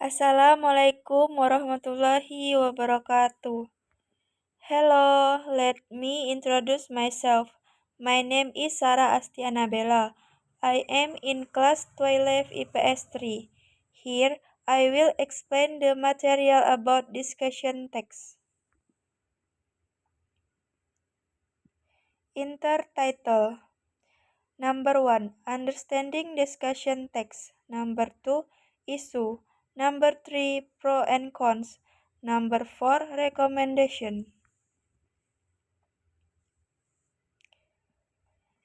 Assalamualaikum warahmatullahi wabarakatuh. Hello, let me introduce myself. My name is Sarah Astiana Bella. I am in class 12 IPS 3. Here, I will explain the material about discussion text. Intertitle. Number 1. Understanding discussion text. Number 2. Issue. Number 3. Pro and cons. Number 4. Recommendation.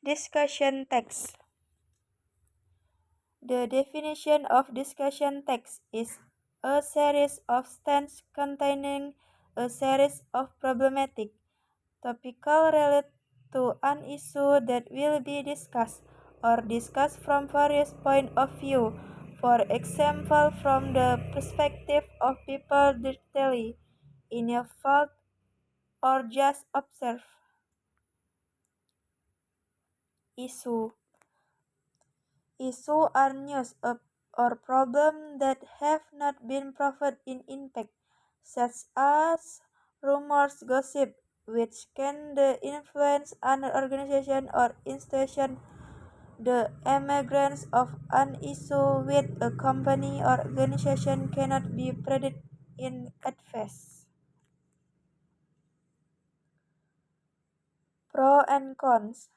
Discussion text. The definition of discussion text is a series of stands containing a series of problematic topical related to an issue that will be discussed or discussed from various points of view. For example, from the perspective of people directly involved or just observe. Issue. Issues are news or problems that have not been proven in impact, such as rumors, gossip, which can influence an organization or institution. The emergence of an issue with a company or organization cannot be predicted in advance. Pro and cons.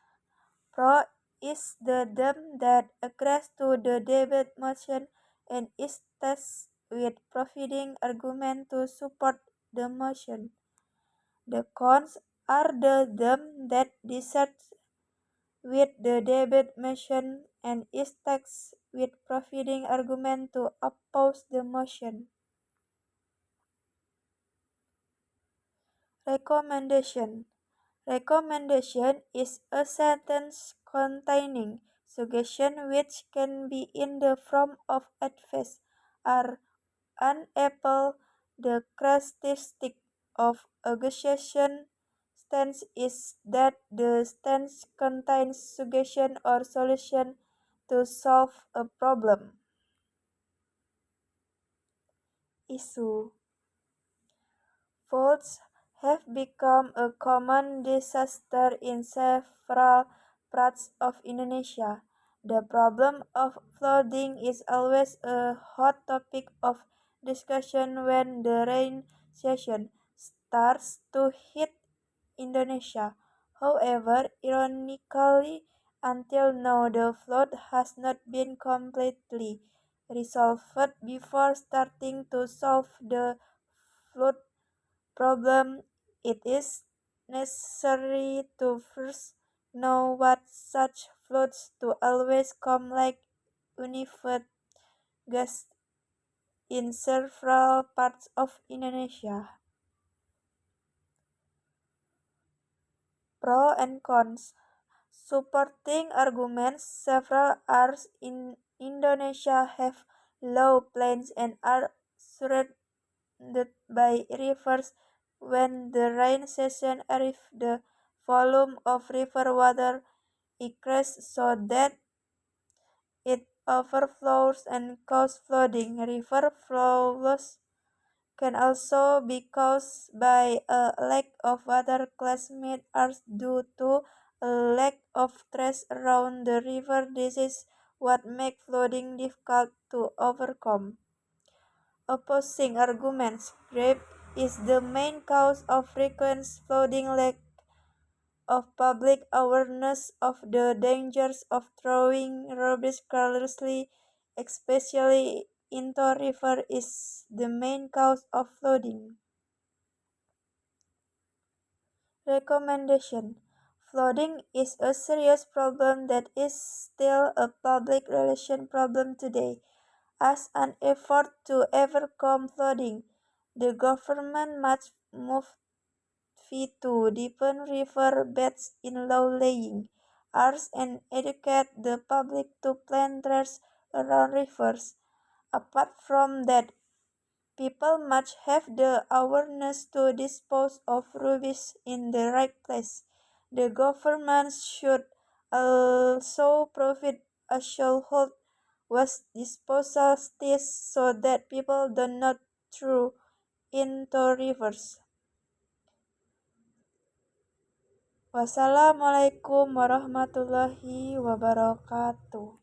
Pro is the term that agrees to the debate motion and is tested with providing argument to support the motion. The cons are the term that disagrees with the debate motion and is tested with providing argument to oppose the motion. Recommendation. Recommendation is a sentence containing suggestion which can be in the form of advice or an apple. The characteristic of a suggestion stance is that the stance contains suggestion or solution to solve a problem. Issue. Floods have become a common disaster in several parts of Indonesia. The problem of flooding is always a hot topic of discussion when the rain season starts to hit Indonesia. However, ironically, until now the flood has not been completely resolved. Before starting to solve the flood problem, it is necessary to first know what such floods to always come like unified gas in several parts of Indonesia. Pro and cons. Supporting arguments. Several areas in Indonesia have low plains and are surrounded by rivers. When the rain season arrives, the volume of river water increases so that it overflows and causes flooding. River flows can also be caused by a lack of water. Climate are due to a lack of trees around the river. This is what makes flooding difficult to overcome. Opposing arguments. Rape is the main cause of frequent flooding. Lack of public awareness of the dangers of throwing rubbish carelessly, especially into river, is the main cause of flooding. Recommendation. Flooding is a serious problem that is still a public relation problem today. As an effort to overcome flooding, the government must move to deepen river beds in low-lying areas and educate the public to plant trees around rivers. Apart from that, people must have the awareness to dispose of rubbish in the right place. The government should also provide a household waste disposal sties so that people do not throw into rivers. Wassalamualaikum warahmatullahi wabarakatuh.